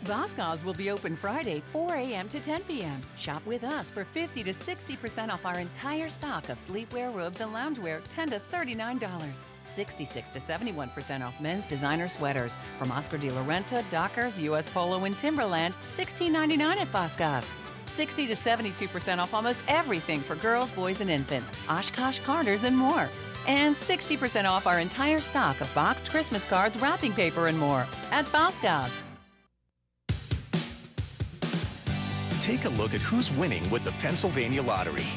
Boscov's will be open Friday, 4 a.m. to 10 p.m. Shop with us for 50 to 60% off our entire stock of sleepwear, robes, and loungewear, $10 to $39. 66 to 71% off men's designer sweaters from Oscar de la Renta, Dockers, U.S. Polo, and Timberland, $16.99 at Boscov's. 60 to 72% off almost everything for girls, boys, and infants, Oshkosh Carters, and more. And 60% off our entire stock of boxed Christmas cards, wrapping paper, and more at Boscov's. Take a look at who's winning with the Pennsylvania Lottery.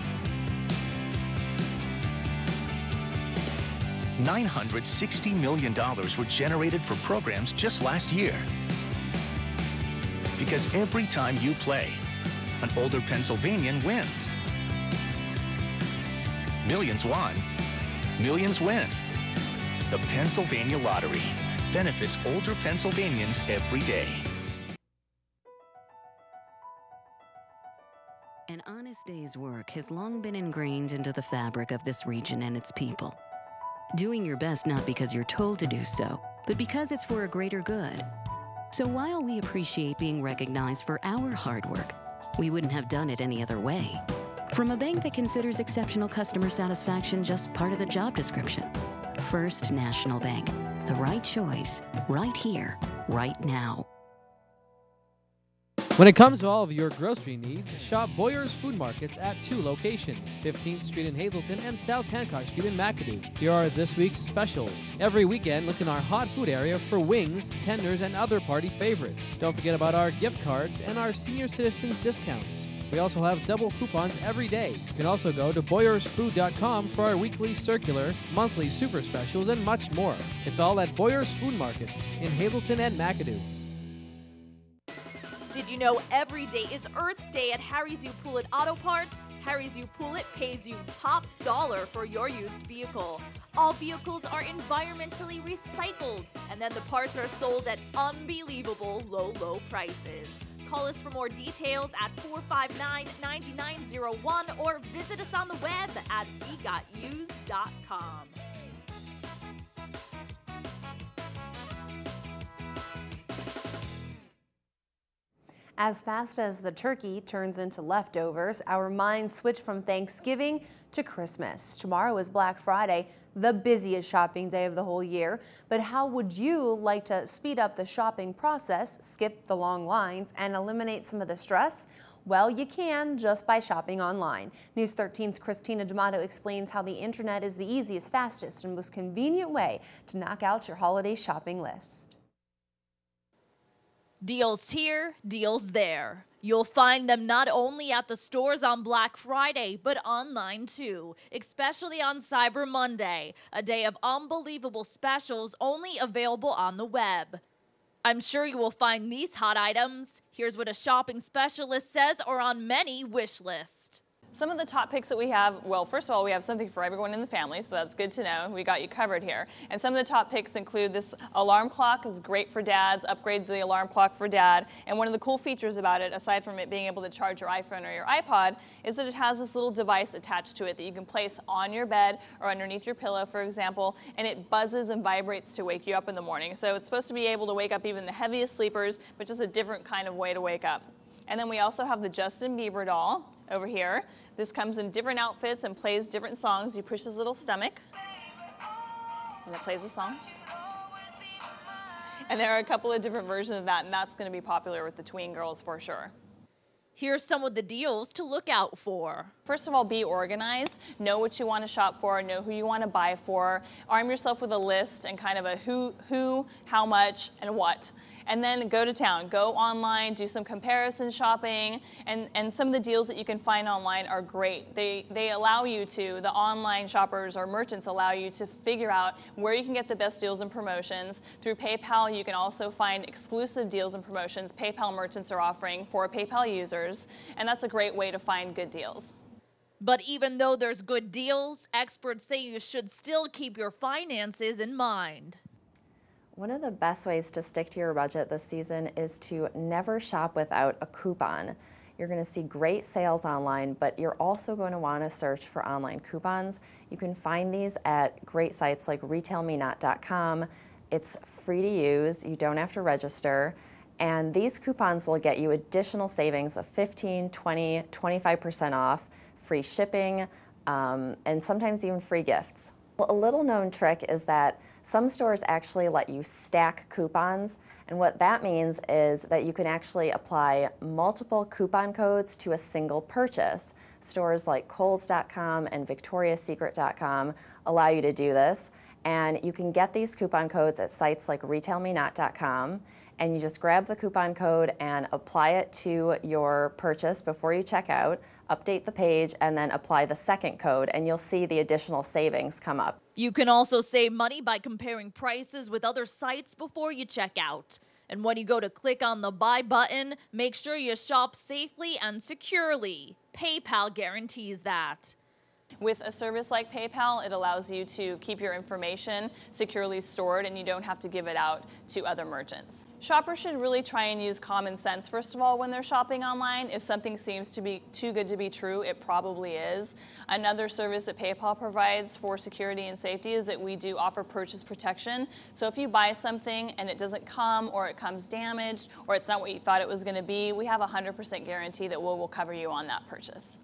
$960 million were generated for programs just last year. Because every time you play, an older Pennsylvanian wins. Millions won, millions win. The Pennsylvania Lottery benefits older Pennsylvanians every day. An honest day's work has long been ingrained into the fabric of this region and its people. Doing your best not because you're told to do so, but because it's for a greater good. So while we appreciate being recognized for our hard work, we wouldn't have done it any other way. From a bank that considers exceptional customer satisfaction just part of the job description. First National Bank, the right choice, right here, right now. When it comes to all of your grocery needs, shop Boyer's Food Markets at 2 locations, 15th Street in Hazleton and South Hancock Street in McAdoo. Here are this week's specials. Every weekend, look in our hot food area for wings, tenders, and other party favorites. Don't forget about our gift cards and our senior citizens discounts. We also have double coupons every day. You can also go to BoyersFood.com for our weekly circular, monthly super specials, and much more. It's all at Boyer's Food Markets in Hazleton and McAdoo. Did you know every day is Earth Day at Harry's U Pullett Auto Parts? Harry's U Pullett pays you top dollar for your used vehicle. All vehicles are environmentally recycled, and then the parts are sold at unbelievable low prices. Call us for more details at 459-9901 or visit us on the web at wegotuse.com. As fast as the turkey turns into leftovers, our minds switch from Thanksgiving to Christmas. Tomorrow is Black Friday, the busiest shopping day of the whole year. But how would you like to speed up the shopping process, skip the long lines, and eliminate some of the stress? Well, you can just by shopping online. News 13's Christina D'Amato explains how the internet is the easiest, fastest, and most convenient way to knock out your holiday shopping list. Deals here, deals there. You'll find them not only at the stores on Black Friday, but online too, especially on Cyber Monday, a day of unbelievable specials only available on the web. I'm sure you will find these hot items. Here's what a shopping specialist says are on many wish lists. Some of the top picks that we have, well, first of all, we have something for everyone in the family, so that's good to know. We got you covered here. And some of the top picks include this alarm clock. Is great for dads. Upgrade the alarm clock for dad. And one of the cool features about it, aside from it being able to charge your iPhone or your iPod, is that it has this little device attached to it that you can place on your bed or underneath your pillow, for example, and it buzzes and vibrates to wake you up in the morning. So it's supposed to be able to wake up even the heaviest sleepers, but just a different kind of way to wake up. And then we also have the Justin Bieber doll over here. This comes in different outfits and plays different songs. You push his little stomach, and it plays a song. And there are a couple of different versions of that, and that's going to be popular with the tween girls for sure. Here's some of the deals to look out for. First of all, be organized. Know what you want to shop for, know who you want to buy for. Arm yourself with a list and kind of a who, how much, and what. And then go to town. Go online, do some comparison shopping, and some of the deals that you can find online are great. They allow you to, the online shoppers or merchants allow you to figure out where you can get the best deals and promotions. Through PayPal, you can also find exclusive deals and promotions PayPal merchants are offering for PayPal users, and that's a great way to find good deals. But even though there's good deals, experts say you should still keep your finances in mind. One of the best ways to stick to your budget this season is to never shop without a coupon. You're going to see great sales online, but you're also going to want to search for online coupons. You can find these at great sites like retailmenot.com. It's free to use. You don't have to register. And these coupons will get you additional savings of 15, 20, 25% off, free shipping, and sometimes even free gifts. Well, a little known trick is that some stores actually let you stack coupons, and what that means is that you can actually apply multiple coupon codes to a single purchase. Stores like Kohl's.com and VictoriaSecret.com allow you to do this, and you can get these coupon codes at sites like retailmenot.com, and you just grab the coupon code and apply it to your purchase before you check out, update the page, and then apply the second code, and you'll see the additional savings come up. You can also save money by comparing prices with other sites before you check out. And when you go to click on the buy button, make sure you shop safely and securely. PayPal guarantees that. With a service like PayPal, it allows you to keep your information securely stored and you don't have to give it out to other merchants. Shoppers should really try and use common sense, first of all, when they're shopping online. If something seems to be too good to be true, it probably is. Another service that PayPal provides for security and safety is that we do offer purchase protection. So if you buy something and it doesn't come, or it comes damaged, or it's not what you thought it was going to be, we have a 100% guarantee that we'll cover you on that purchase.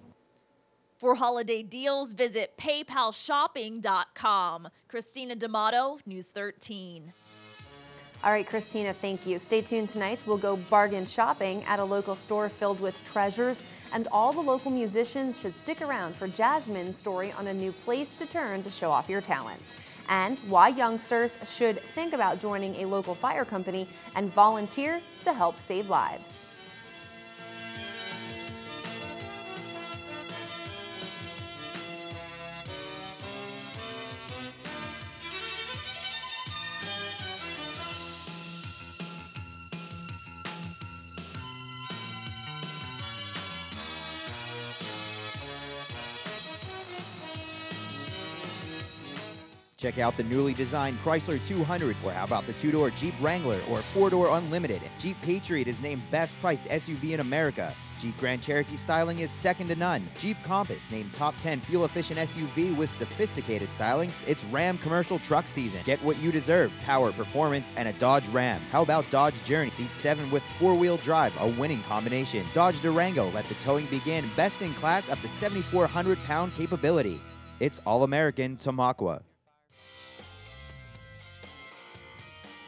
For holiday deals, visit paypalshopping.com. Christina D'Amato, News 13. All right, Christina, thank you. Stay tuned tonight. We'll go bargain shopping at a local store filled with treasures, and all the local musicians should stick around for Jasmine's story on a new place to turn to show off your talents, and why youngsters should think about joining a local fire company and volunteer to help save lives. Check out the newly designed Chrysler 200, or how about the two-door Jeep Wrangler or four-door Unlimited. Jeep Patriot is named Best Price SUV in America. Jeep Grand Cherokee styling is second to none. Jeep Compass named Top 10 fuel-efficient SUV with sophisticated styling. It's Ram commercial truck season. Get what you deserve: power, performance, and a Dodge Ram. How about Dodge Journey? Seat 7 with four-wheel drive, a winning combination. Dodge Durango, let the towing begin. Best in class, up to 7,400-pound capability. It's All-American Tamaqua.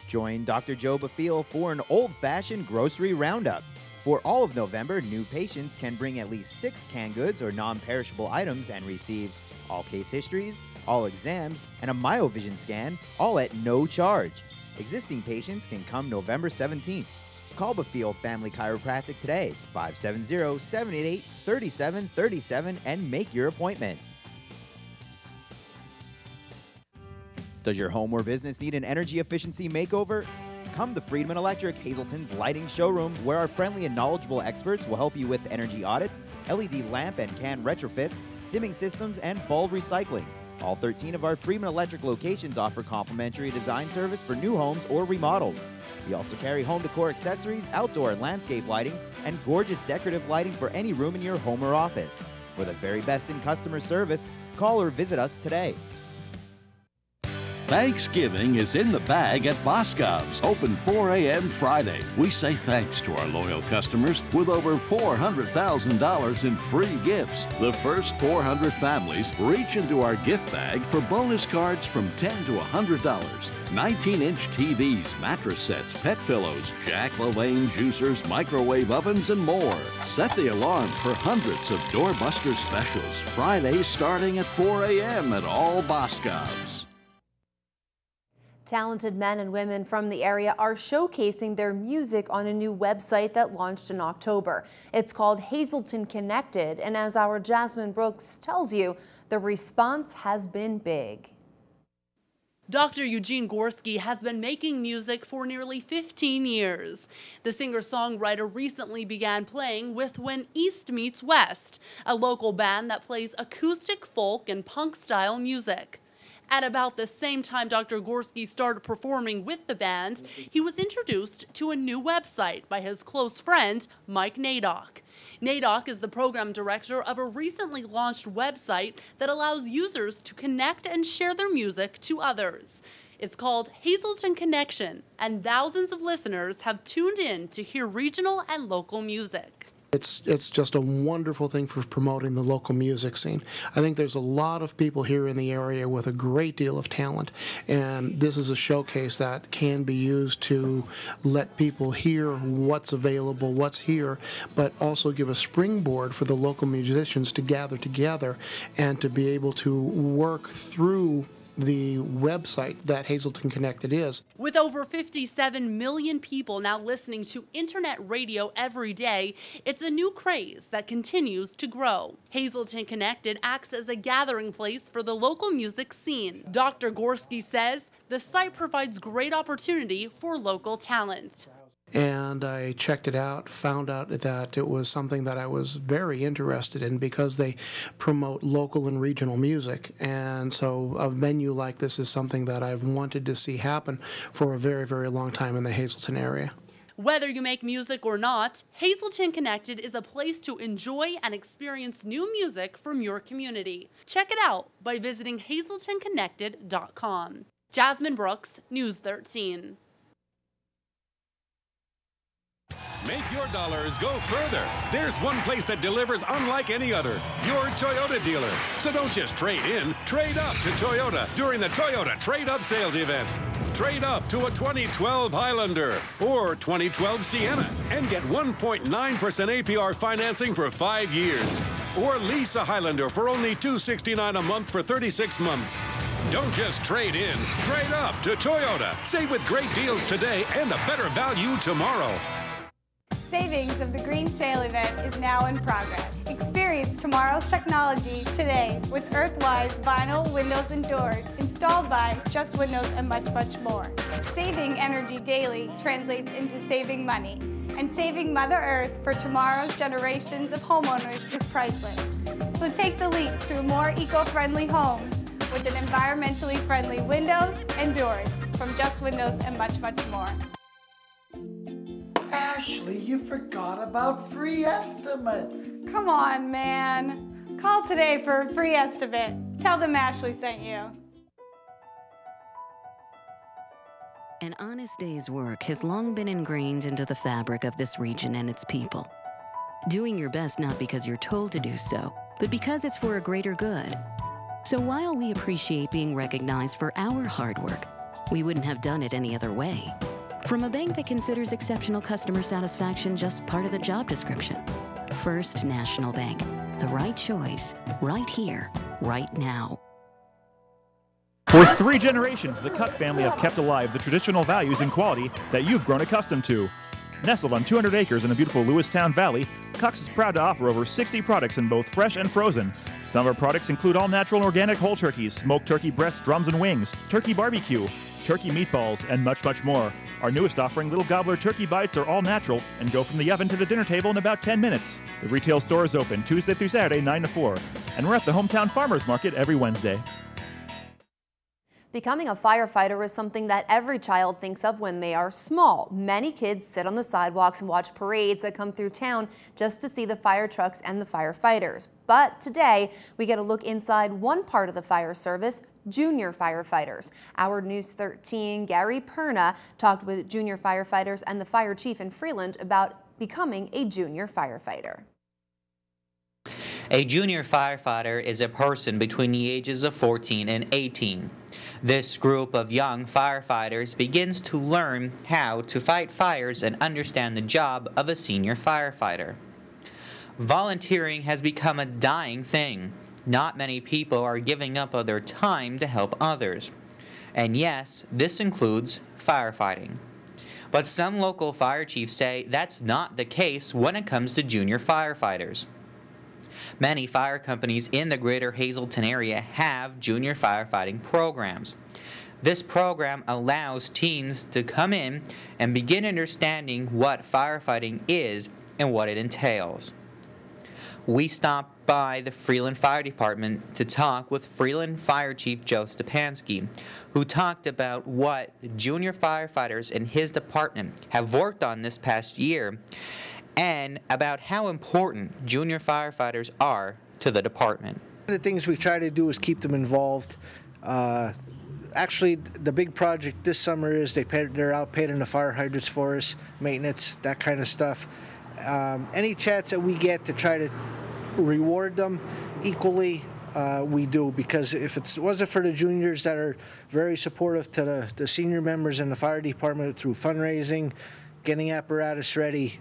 Join Dr. Joe Bafil for an old-fashioned grocery roundup. For all of November, new patients can bring at least 6 canned goods or non-perishable items and receive all case histories, all exams, and a MyoVision scan, all at no charge. Existing patients can come November 17th. Call Bafil Family Chiropractic today, 570-788-3737, and make your appointment. Does your home or business need an energy efficiency makeover? Come to Friedman Electric, Hazleton's lighting showroom, where our friendly and knowledgeable experts will help you with energy audits, LED lamp and can retrofits, dimming systems, and bulb recycling. All 13 of our Friedman Electric locations offer complimentary design service for new homes or remodels. We also carry home decor accessories, outdoor and landscape lighting, and gorgeous decorative lighting for any room in your home or office. For the very best in customer service, call or visit us today. Thanksgiving is in the bag at Boscov's, open 4 a.m. Friday. We say thanks to our loyal customers with over $400,000 in free gifts. The first 400 families reach into our gift bag for bonus cards from $10 to $100. 19-inch TVs, mattress sets, pet pillows, Jack LaLanne juicers, microwave ovens, and more. Set the alarm for hundreds of doorbuster specials. Friday starting at 4 a.m. at all Boscov's. Talented men and women from the area are showcasing their music on a new website that launched in October. It's called Hazleton Connected, and as our Jasmine Brooks tells you, the response has been big. Dr. Eugene Gorski has been making music for nearly 15 years. The singer-songwriter recently began playing with When East Meets West, a local band that plays acoustic, folk, and punk-style music. At about the same time Dr. Gorski started performing with the band, he was introduced to a new website by his close friend, Mike Nadok. Nadok is the program director of a recently launched website that allows users to connect and share their music to others. It's called Hazleton Connection, and thousands of listeners have tuned in to hear regional and local music. It's just a wonderful thing for promoting the local music scene. I think there's a lot of people here in the area with a great deal of talent, and this is a showcase that can be used to let people hear what's available, what's here, but also give a springboard for the local musicians to gather together and to be able to work through the website that Hazleton Connected is. With over 57 million people now listening to internet radio every day, it's a new craze that continues to grow. Hazleton Connected acts as a gathering place for the local music scene. Dr. Gorski says the site provides great opportunity for local talent. And I checked it out, found out that it was something that I was very interested in because they promote local and regional music. And so a venue like this is something that I've wanted to see happen for a very, very long time in the Hazleton area. Whether you make music or not, Hazleton Connected is a place to enjoy and experience new music from your community. Check it out by visiting hazletonconnected.com. Jasmine Brooks, News 13. Make your dollars go further. There's one place that delivers unlike any other, your Toyota dealer. So don't just trade in, trade up to Toyota during the Toyota Trade Up Sales Event. Trade up to a 2012 Highlander or 2012 Sienna and get 1.9% APR financing for 5 years. Or lease a Highlander for only $269 a month for 36 months. Don't just trade in, trade up to Toyota. Save with great deals today and a better value tomorrow. Savings of the Green Sale event is now in progress. Experience tomorrow's technology today with Earthwise vinyl windows and doors installed by Just Windows and much, much more. Saving energy daily translates into saving money, and saving Mother Earth for tomorrow's generations of homeowners is priceless. So take the leap to more eco-friendly homes with an environmentally friendly windows and doors from Just Windows and much, much more. Ashley, you forgot about free estimates. Come on, man. Call today for a free estimate. Tell them Ashley sent you. An honest day's work has long been ingrained into the fabric of this region and its people. Doing your best not because you're told to do so, but because it's for a greater good. So while we appreciate being recognized for our hard work, we wouldn't have done it any other way. From a bank that considers exceptional customer satisfaction just part of the job description. First National Bank, the right choice, right here, right now. For 3 generations, the Cutt family have kept alive the traditional values and quality that you've grown accustomed to. Nestled on 200 acres in the beautiful Lewistown Valley, Cutt's is proud to offer over 60 products in both fresh and frozen. Some of our products include all natural and organic whole turkeys, smoked turkey breasts, drums and wings, turkey barbecue, turkey meatballs, and much, much more. Our newest offering, Little Gobbler Turkey Bites, are all natural and go from the oven to the dinner table in about 10 minutes. The retail store is open Tuesday through Saturday, 9 to 4. And we're at the Hometown Farmers Market every Wednesday. Becoming a firefighter is something that every child thinks of when they are small. Many kids sit on the sidewalks and watch parades that come through town just to see the fire trucks and the firefighters. But today, we get a look inside one part of the fire service, junior firefighters. Our News 13 Gary Perna talked with junior firefighters and the fire chief in Freeland about becoming a junior firefighter. A junior firefighter is a person between the ages of 14 and 18. This group of young firefighters begins to learn how to fight fires and understand the job of a senior firefighter. Volunteering has become a dying thing. Not many people are giving up of their time to help others. And yes, this includes firefighting. But some local fire chiefs say that's not the case when it comes to junior firefighters. Many fire companies in the greater Hazleton area have junior firefighting programs. This program allows teens to come in and begin understanding what firefighting is and what it entails. We stopped by the Freeland Fire Department to talk with Freeland Fire Chief Joe Stepanski, who talked about what the junior firefighters in his department have worked on this past year and about how important junior firefighters are to the department. One of the things we try to do is keep them involved. Actually, the big project this summer is they're out painting the fire hydrants for us, maintenance, that kind of stuff. Any chance that we get to try to reward them equally, we do, because if it wasn't for the juniors that are very supportive to the senior members in the fire department through fundraising, getting apparatus ready,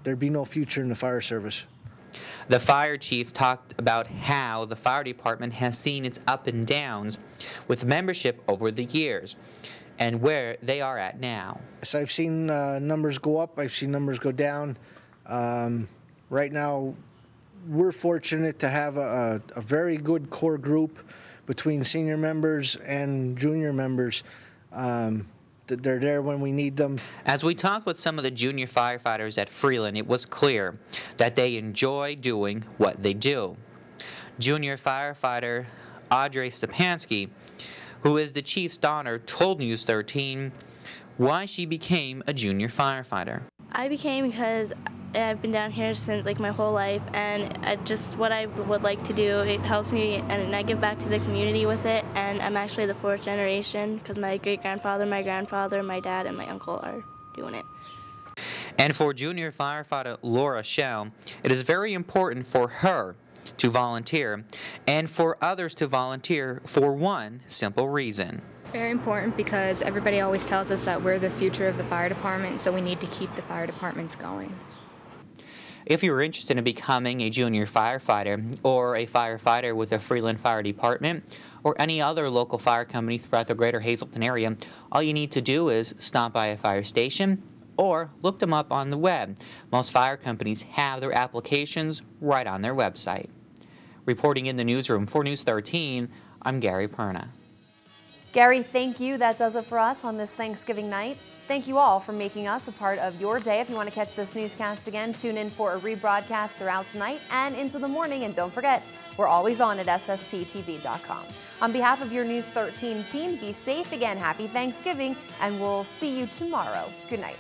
there'd be no future in the fire service. The fire chief talked about how the fire department has seen its up and downs with membership over the years and where they are at now. So I've seen numbers go up, I've seen numbers go down. Right now, we're fortunate to have a very good core group between senior members and junior members. They're there when we need them. As we talked with some of the junior firefighters at Freeland, it was clear that they enjoy doing what they do. Junior firefighter Audrey Stepanski, who is the chief's daughter, told News 13 why she became a junior firefighter. I became because I've been down here since my whole life, and what I would like to do, it helps me, and I give back to the community with it. And I'm actually the 4th generation because my great-grandfather, my grandfather, my dad, and my uncle are doing it. And for junior firefighter Laura Schell, it is very important for her to volunteer and for others to volunteer for one simple reason. It's very important because everybody always tells us that we're the future of the fire department, so we need to keep the fire departments going. If you're interested in becoming a junior firefighter or a firefighter with the Freeland Fire Department or any other local fire company throughout the greater Hazleton area, all you need to do is stop by a fire station or look them up on the web. Most fire companies have their applications right on their website. Reporting in the newsroom for News 13, I'm Gary Perna. Gary, thank you. That does it for us on this Thanksgiving night. Thank you all for making us a part of your day. If you want to catch this newscast again, tune in for a rebroadcast throughout tonight and into the morning. And don't forget, we're always on at ssptv.com. On behalf of your News 13 team, be safe again. Happy Thanksgiving, and we'll see you tomorrow. Good night.